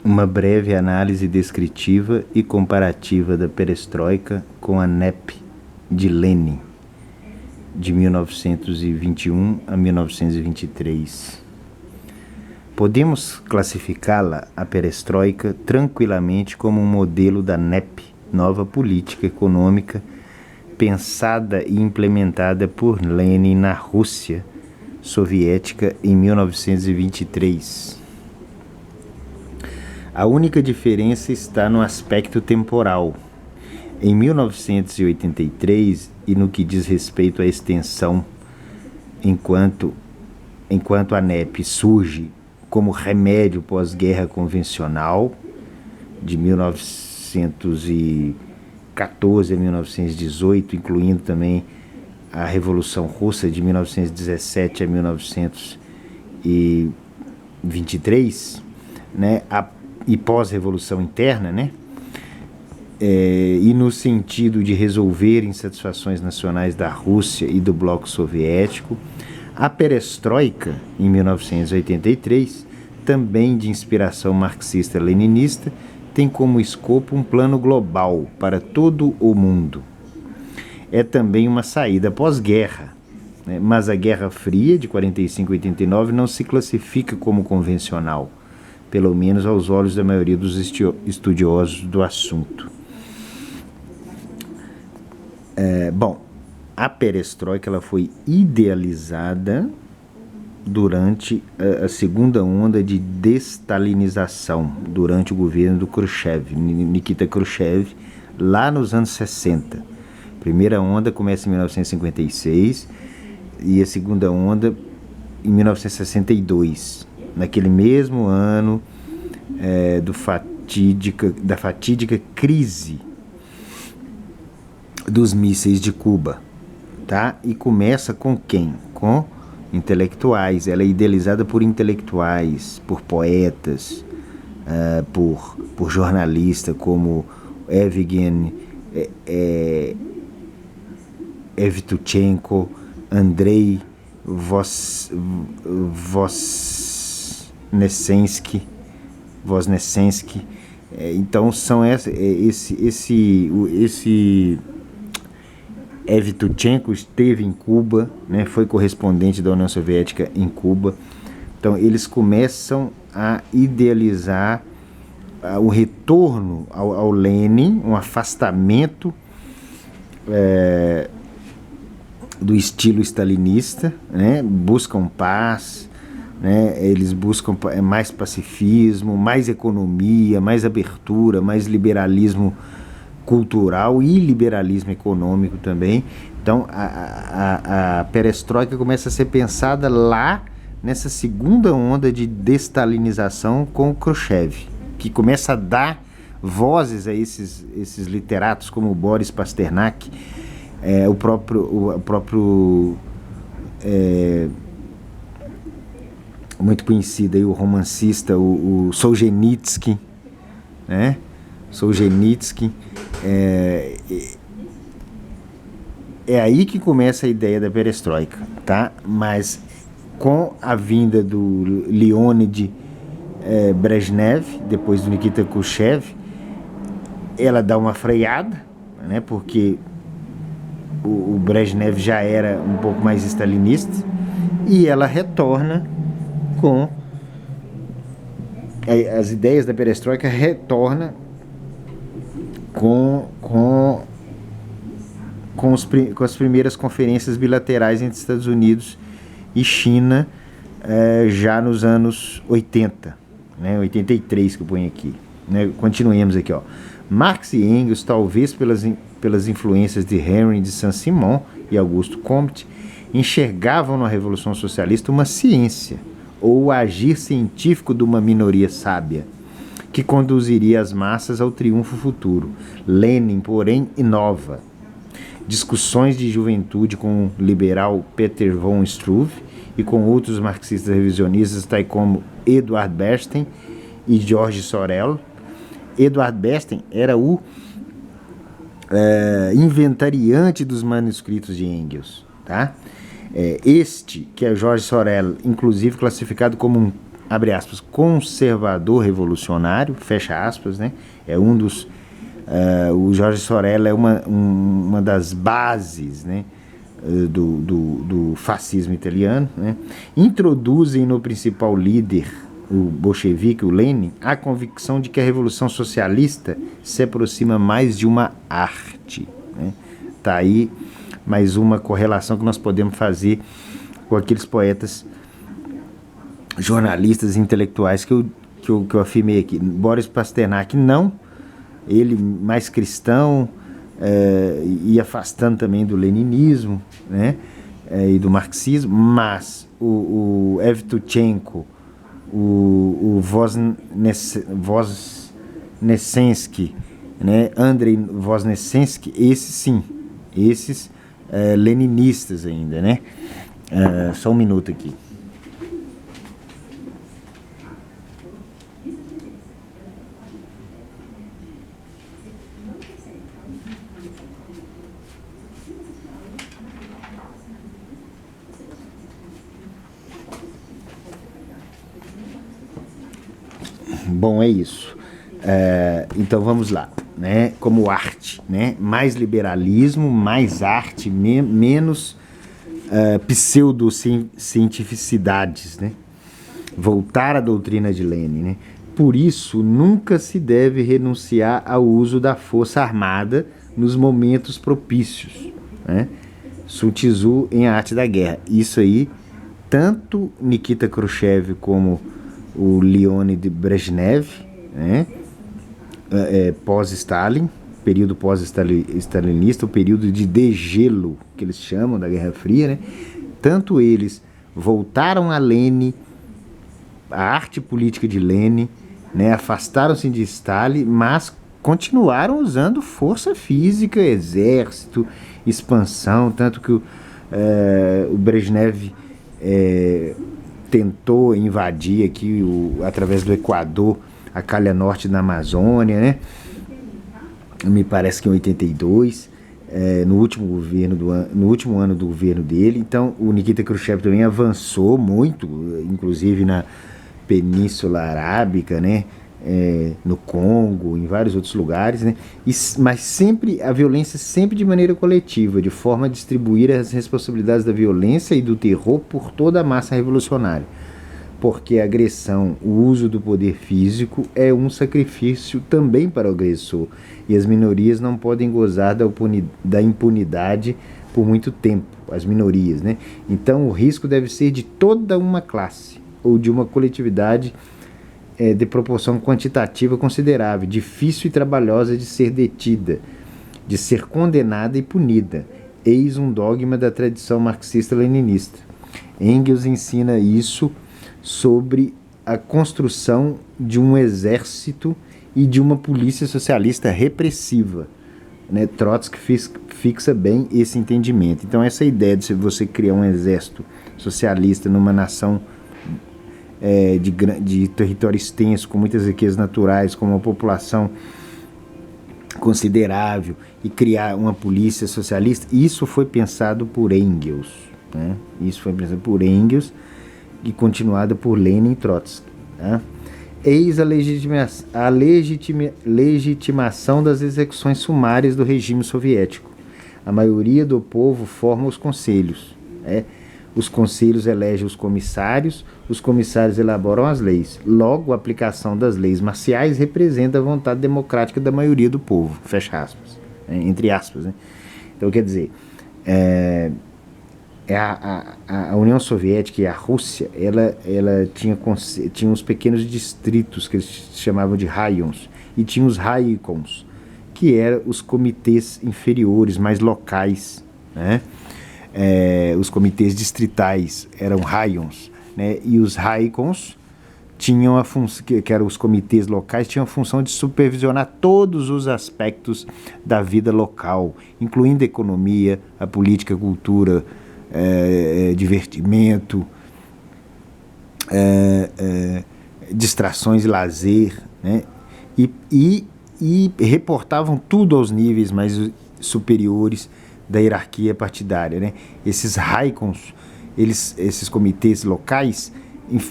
Uma breve análise descritiva e comparativa da perestroika com a NEP de Lenin, de 1921 a 1923. Podemos classificá-la, a perestroika, tranquilamente como um modelo da NEP, nova política econômica, pensada e implementada por Lenin na Rússia soviética em 1923. A única diferença está no aspecto temporal. Em 1983, e no que diz respeito à extensão, enquanto a NEP surge como remédio pós-guerra convencional, de 1914 a 1918, incluindo também a Revolução Russa de 1917 a 1923, né, e pós-revolução interna, né, e no sentido de resolver insatisfações nacionais da Rússia e do bloco soviético, a perestroika, em 1983, também de inspiração marxista-leninista, tem como escopo um plano global para todo o mundo. É também uma saída pós-guerra, né? Mas a Guerra Fria, de 45 a 89, não se classifica como convencional, pelo menos aos olhos da maioria dos estudiosos do assunto. A perestroika ela foi idealizada durante a segunda onda de destalinização, durante o governo do Khrushchev, Nikita Khrushchev, lá nos anos 60. A primeira onda começa em 1956 e a segunda onda em 1962, naquele mesmo ano da fatídica crise dos mísseis de Cuba, tá? E começa com quem? Com intelectuais. Ela é idealizada por intelectuais, por poetas, por jornalistas como Evgeny Evtuchenko, Andrei Voznesensky. Então são esse Evtuchenko esteve em Cuba, né, foi correspondente da União Soviética em Cuba. Então eles começam a idealizar o retorno ao Lenin, um afastamento do estilo stalinista, né, buscam paz, né, eles buscam mais pacifismo, mais economia, mais abertura, mais liberalismo cultural e liberalismo econômico também. Então a perestroika começa a ser pensada lá nessa segunda onda de destalinização com o Khrushchev, que começa a dar vozes a esses literatos como Boris Pasternak, o próprio muito conhecido aí, o romancista, o Solzhenitsyn, né? Solzhenitsyn. É aí que começa a ideia da perestroika, tá? Mas com a vinda do Leonid Brezhnev, depois do Nikita Khrushchev, ela dá uma freada, né? Porque o Brezhnev já era um pouco mais stalinista, e ela retorna com as ideias da perestroika, retorna com as primeiras conferências bilaterais entre Estados Unidos e China, já nos anos 80, né, 83 que eu ponho aqui, né. Continuemos aqui, ó. Marx e Engels, talvez pelas influências de Henry de Saint-Simon e Augusto Comte, enxergavam na Revolução Socialista uma ciência, ou o agir científico de uma minoria sábia, que conduziria as massas ao triunfo futuro. Lenin, porém, inova. Discussões de juventude com o liberal Peter von Struve e com outros marxistas revisionistas, tais como Eduard Bernstein e George Sorel. Eduard Bernstein era o inventariante dos manuscritos de Engels, tá? Este, que é George Sorel, inclusive classificado como um abre aspas, conservador revolucionário, fecha aspas, né? É um dos... o Jorge Sorella é uma das bases, né, do fascismo italiano, né? Introduzem no principal líder, o bolchevique, o Lenin, a convicção de que a revolução socialista se aproxima mais de uma arte, né? Tá aí mais uma correlação que nós podemos fazer com aqueles poetas, jornalistas, intelectuais que eu afirmei aqui. Boris Pasternak não, ele mais cristão, e afastando também do leninismo, né, e do marxismo, mas o Evtuchenko, o Voznesensky, né, Andrei Voznesensky, esses sim, esses leninistas ainda, né? Só um minuto aqui. Bom, é isso. Então vamos lá, né? Como arte, né? Mais liberalismo, mais arte, menos pseudocientificidades, né? Voltar à doutrina de Lenin, né? Por isso, nunca se deve renunciar ao uso da força armada nos momentos propícios, né? Sun Tzu em A Arte da Guerra. Isso aí, tanto Nikita Khrushchev como o Leonid Brezhnev, né? Pós-Stalin, período pós-stalinista, o período de degelo, que eles chamam, da Guerra Fria, né? Tanto eles voltaram a Lenin, a arte política de Lenin, né? Afastaram-se de Stalin, mas continuaram usando força física, exército, expansão, tanto que o Brezhnev tentou invadir aqui, através do Equador, a calha norte da Amazônia, né? Me parece que em 82, no último ano do governo dele. Então o Nikita Khrushchev também avançou muito, inclusive na Península Arábica, né? No Congo, em vários outros lugares, né? Mas sempre a violência, sempre de maneira coletiva, de forma a distribuir as responsabilidades da violência e do terror por toda a massa revolucionária. Porque a agressão, o uso do poder físico é um sacrifício também para o agressor, e as minorias não podem gozar da impunidade por muito tempo, as minorias, né? Então o risco deve ser de toda uma classe ou de uma coletividade de proporção quantitativa considerável, difícil e trabalhosa de ser detida, de ser condenada e punida. Eis um dogma da tradição marxista-leninista. Engels ensina isso sobre a construção de um exército e de uma polícia socialista repressiva, né? Trotsky fixa bem esse entendimento. Então essa ideia de você criar um exército socialista numa nação de território extenso, com muitas riquezas naturais, com uma população considerável, e criar uma polícia socialista, isso foi pensado por Engels, né? Isso foi pensado por Engels e continuado por Lenin e Trotsky, né? Eis a legitimação das execuções sumárias do regime soviético. A maioria do povo forma os conselhos, né? Os conselhos elegem os comissários elaboram as leis. Logo, a aplicação das leis marciais representa a vontade democrática da maioria do povo, fecha aspas, entre aspas, né? Então, quer dizer, a União Soviética e a Rússia, ela tinha uns pequenos distritos que eles chamavam de raions, e tinha os raikons, que eram os comitês inferiores, mais locais, né? Os comitês distritais eram raions, né? E os raikons tinham a função, que eram os comitês locais, tinham a função de supervisionar todos os aspectos da vida local, incluindo a economia, a política, a cultura, divertimento, distrações e lazer, né? E reportavam tudo aos níveis mais superiores da hierarquia partidária, né? Esses raikons, esses comitês locais,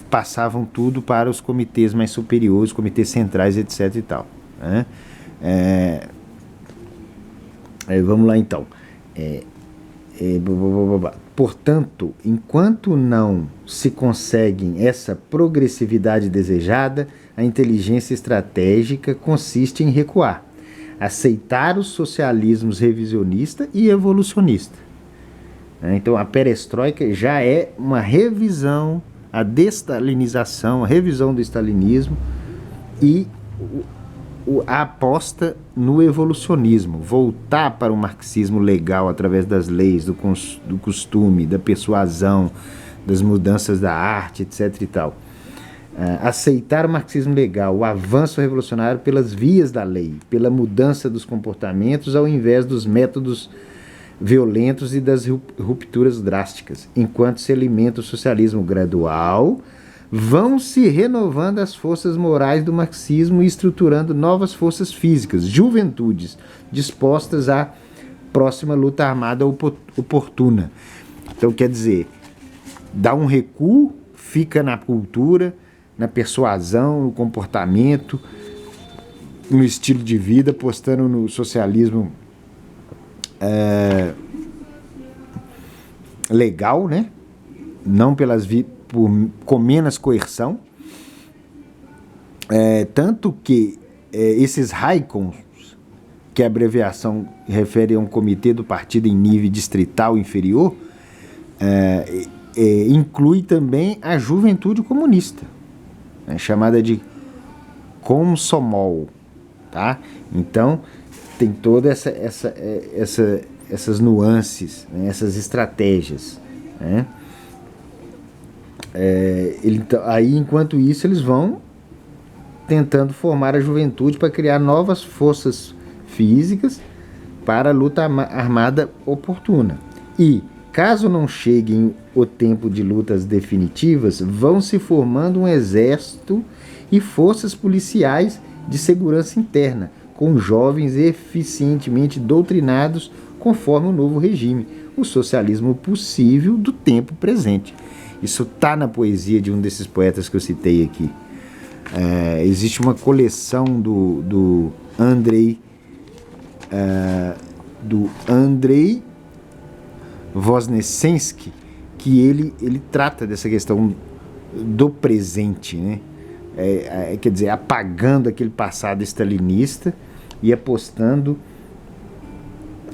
passavam tudo para os comitês mais superiores, comitês centrais, etc. e tal, né? Vamos lá então. Portanto, enquanto não se conseguem essa progressividade desejada, a inteligência estratégica consiste em recuar, aceitar os socialismos revisionista e evolucionista. Então a perestroika já é uma revisão, a destalinização, a revisão do stalinismo e a aposta no evolucionismo, voltar para o marxismo legal através das leis, do costume, da persuasão, das mudanças da arte, etc. e tal. Aceitar o marxismo legal, o avanço revolucionário pelas vias da lei, pela mudança dos comportamentos ao invés dos métodos violentos e das rupturas drásticas. Enquanto se alimenta o socialismo gradual, vão se renovando as forças morais do marxismo e estruturando novas forças físicas, juventudes, dispostas à próxima luta armada oportuna. Então, quer dizer, dá um recuo, fica na cultura, na persuasão, no comportamento, no estilo de vida, apostando no socialismo legal, né? Não com menos coerção, tanto que esses Raikons, que a abreviação refere a um comitê do partido em nível distrital inferior, inclui também a juventude comunista, chamada de Komsomol, tá? Então tem todas essas nuances, né? Essas estratégias, né? Aí, enquanto isso, eles vão tentando formar a juventude para criar novas forças físicas para a luta armada oportuna. E, caso não cheguem o tempo de lutas definitivas, vão se formando um exército e forças policiais de segurança interna, com jovens eficientemente doutrinados conforme o novo regime, o socialismo possível do tempo presente. Isso está na poesia de um desses poetas que eu citei aqui. Existe uma coleção do Andrei Voznesensky, que ele trata dessa questão do presente, né? Quer dizer, apagando aquele passado stalinista e apostando,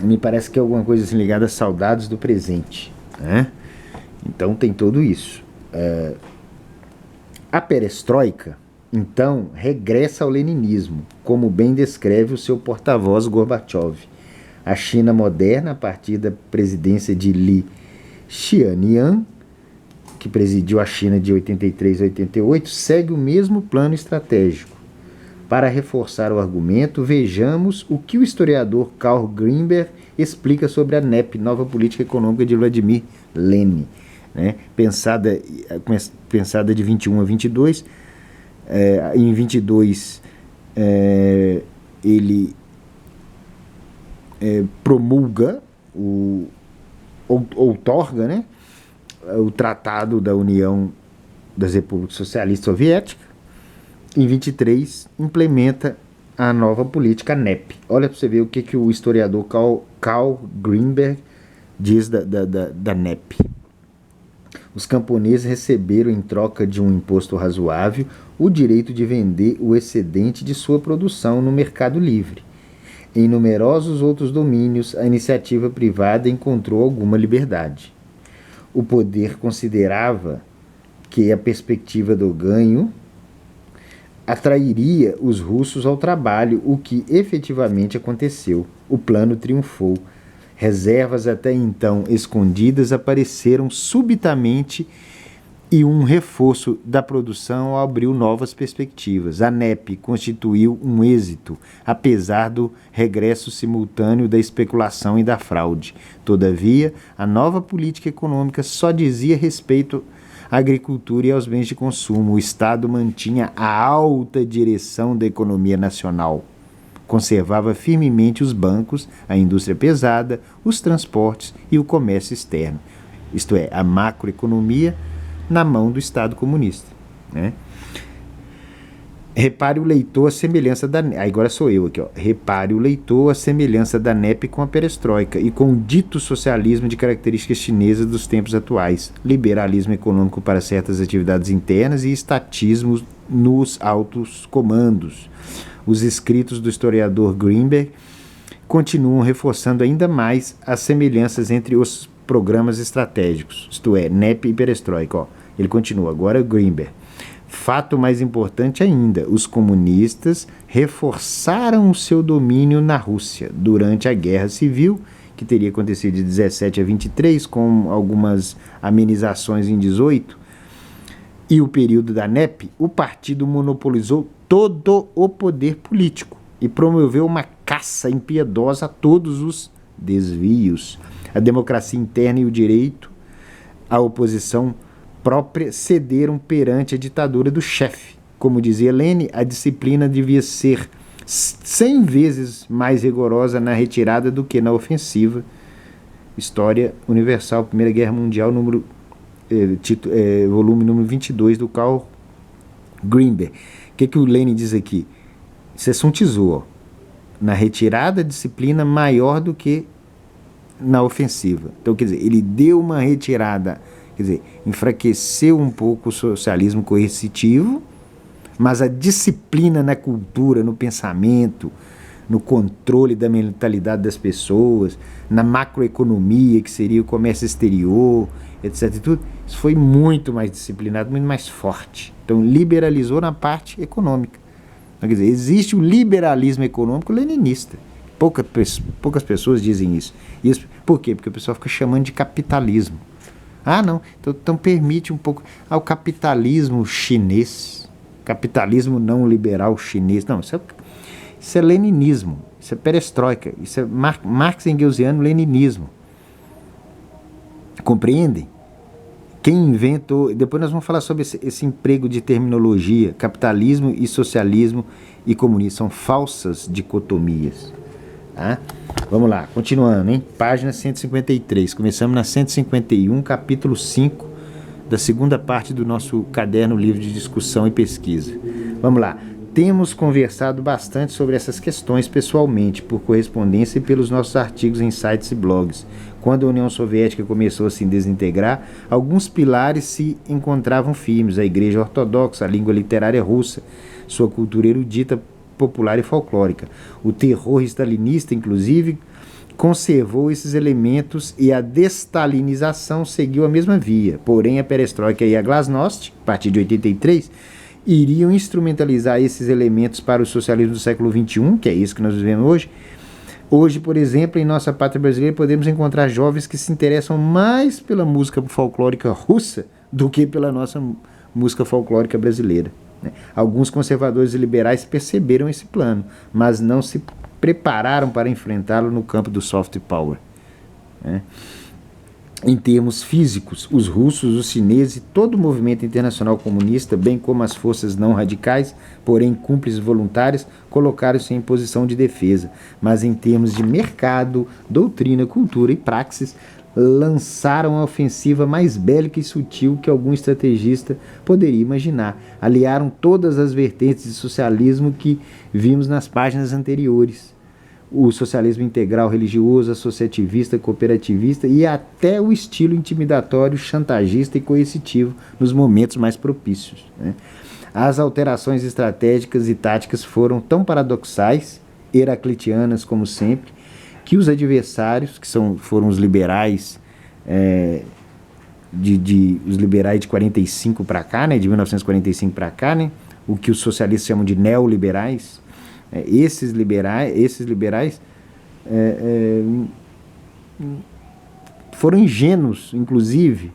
me parece que é alguma coisa assim ligada a saudades do presente, né? Então tem tudo isso. A perestroika, então, regressa ao leninismo, como bem descreve o seu porta-voz Gorbachev. A China moderna, a partir da presidência de Li Xianyan, que presidiu a China de 83 a 88, segue o mesmo plano estratégico. Para reforçar o argumento, vejamos o que o historiador Karl Greenberg explica sobre a NEP, Nova Política Econômica de Vladimir Lenin, né? Pensada de 21 a 22, em 22 ele promulga, outorga, né, o Tratado da União das Repúblicas Socialistas Soviéticas. Em 23 implementa a nova política NEP. Olha para você ver o que o historiador Karl Greenberg diz da NEP. Os camponeses receberam, em troca de um imposto razoável, o direito de vender o excedente de sua produção no mercado livre. Em numerosos outros domínios, a iniciativa privada encontrou alguma liberdade. O poder considerava que a perspectiva do ganho atrairia os russos ao trabalho, o que efetivamente aconteceu. O plano triunfou. Reservas até então escondidas apareceram subitamente e um reforço da produção abriu novas perspectivas. A NEP constituiu um êxito, apesar do regresso simultâneo da especulação e da fraude. Todavia, a nova política econômica só dizia respeito à agricultura e aos bens de consumo. O Estado mantinha a alta direção da economia nacional. Conservava firmemente os bancos, a indústria pesada, os transportes e o comércio externo. Isto é, a macroeconomia na mão do Estado comunista, né? Repare o leitor a semelhança da... Agora sou eu aqui, ó. Repare o leitor a semelhança da NEP com a perestroika e com o dito socialismo de características chinesas dos tempos atuais. Liberalismo econômico para certas atividades internas e estatismo nos altos comandos. Os escritos do historiador Greenberg continuam reforçando ainda mais as semelhanças entre os programas estratégicos, isto é, NEP e perestroika. Ó. Ele continua, agora Greenberg. Fato mais importante ainda, os comunistas reforçaram o seu domínio na Rússia durante a Guerra Civil, que teria acontecido de 17 a 23, com algumas amenizações em 18, e o período da NEP, o partido monopolizou todo o poder político e promoveu uma caça impiedosa a todos os desvios. A democracia interna e o direito, a oposição própria cederam perante a ditadura do chefe. Como dizia Lenin, a disciplina devia ser 100 vezes mais rigorosa na retirada do que na ofensiva. História Universal, Primeira Guerra Mundial, volume número 22 do Karl Greenberg. O que o Lenin diz aqui? Isso é Sun Tzu, ó. Na retirada, a disciplina maior do que na ofensiva. Então, quer dizer, ele deu uma retirada, quer dizer, enfraqueceu um pouco o socialismo coercitivo, mas a disciplina na cultura, no pensamento, no controle da mentalidade das pessoas, na macroeconomia, que seria o comércio exterior, etc. E tudo, isso foi muito mais disciplinado, muito mais forte. Então, liberalizou na parte econômica. Então, quer dizer, existe o liberalismo econômico leninista. Poucas pessoas dizem isso. Por quê? Porque o pessoal fica chamando de capitalismo. Ah, não, então permite um pouco. O capitalismo chinês, capitalismo não liberal chinês. Não, isso é leninismo, isso é perestroika, isso é Marx Engelsiano leninismo. Compreendem? Quem inventou... Depois nós vamos falar sobre esse emprego de terminologia. Capitalismo e socialismo e comunismo são falsas dicotomias. Tá? Vamos lá, continuando, hein? Página 153. Começamos na 151, capítulo 5, da segunda parte do nosso caderno livre de discussão e pesquisa. Vamos lá. Temos conversado bastante sobre essas questões pessoalmente, por correspondência e pelos nossos artigos em sites e blogs. Quando a União Soviética começou a se desintegrar, alguns pilares se encontravam firmes: a Igreja Ortodoxa, a língua literária russa, sua cultura erudita, popular e folclórica. O terror stalinista, inclusive, conservou esses elementos e a destalinização seguiu a mesma via. Porém, a perestroika e a glasnost, a partir de 83, iriam instrumentalizar esses elementos para o socialismo do século XXI, que é isso que nós vivemos hoje. Hoje, por exemplo, em nossa pátria brasileira, podemos encontrar jovens que se interessam mais pela música folclórica russa do que pela nossa música folclórica brasileira. Alguns conservadores e liberais perceberam esse plano, mas não se prepararam para enfrentá-lo no campo do soft power. Em termos físicos, os russos, os chineses e todo o movimento internacional comunista, bem como as forças não radicais, porém cúmplices voluntárias, colocaram-se em posição de defesa. Mas em termos de mercado, doutrina, cultura e praxis, lançaram a ofensiva mais bélica e sutil que algum estrategista poderia imaginar. Aliaram todas as vertentes de socialismo que vimos nas páginas anteriores. O socialismo integral religioso, associativista, cooperativista e até o estilo intimidatório, chantagista e coercitivo nos momentos mais propícios. As alterações estratégicas e táticas foram tão paradoxais, heraclitianas como sempre, que os adversários, que foram os liberais, os liberais de 45 para cá, de 1945 para cá, o que os socialistas chamam de neoliberais, esses liberais foram ingênuos, inclusive,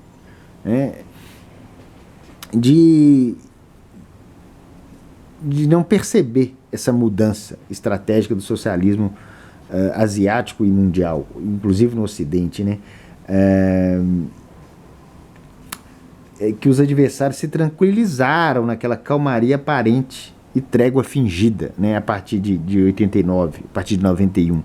de não perceber essa mudança estratégica do socialismo asiático e mundial, inclusive no Ocidente, que os adversários se tranquilizaram naquela calmaria aparente e trégua fingida, a partir de 89, a partir de 91,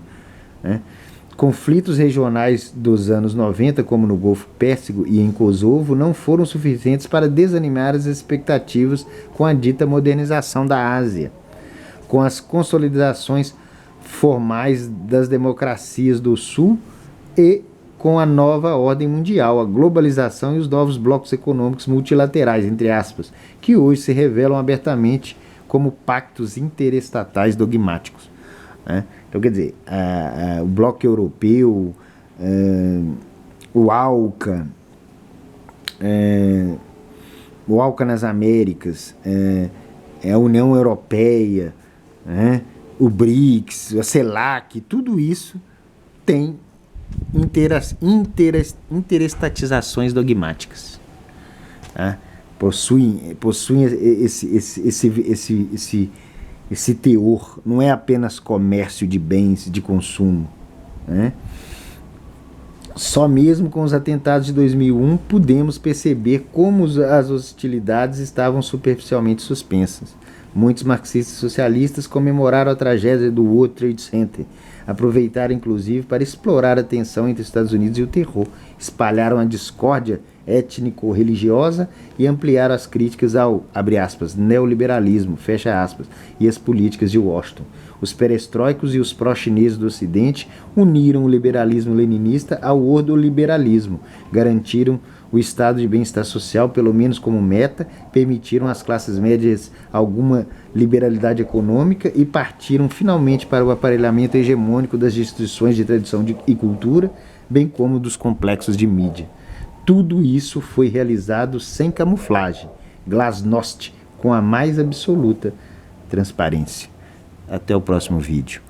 conflitos regionais dos anos 90, como no Golfo Pérsico e em Kosovo, não foram suficientes para desanimar as expectativas com a dita modernização da Ásia, com as consolidações formais das democracias do Sul e com a nova ordem mundial, a globalização e os novos blocos econômicos multilaterais, entre aspas, que hoje se revelam abertamente como pactos interestatais dogmáticos. Né? Então, quer dizer, o bloco europeu, o ALCA nas Américas, a União Europeia, né? O BRICS, a CELAC, tudo isso tem interestatizações dogmáticas. Tá? Possuem esse teor, não é apenas comércio de bens de consumo. Né? Só mesmo com os atentados de 2001 pudemos perceber como as hostilidades estavam superficialmente suspensas. Muitos marxistas socialistas comemoraram a tragédia do World Trade Center, aproveitaram inclusive para explorar a tensão entre os Estados Unidos e o terror, espalharam a discórdia étnico-religiosa e ampliaram as críticas ao, abre aspas, neoliberalismo, fecha aspas, e as políticas de Washington. Os perestroicos e os pró-chineses do Ocidente uniram o liberalismo leninista ao ordoliberalismo, garantiram o estado de bem-estar social, pelo menos como meta, permitiram às classes médias alguma liberalidade econômica e partiram finalmente para o aparelhamento hegemônico das instituições de tradição e cultura, bem como dos complexos de mídia. Tudo isso foi realizado sem camuflagem, glasnost, com a mais absoluta transparência. Até o próximo vídeo.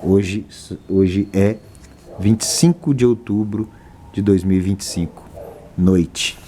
Hoje é 25 de outubro de 2025, noite.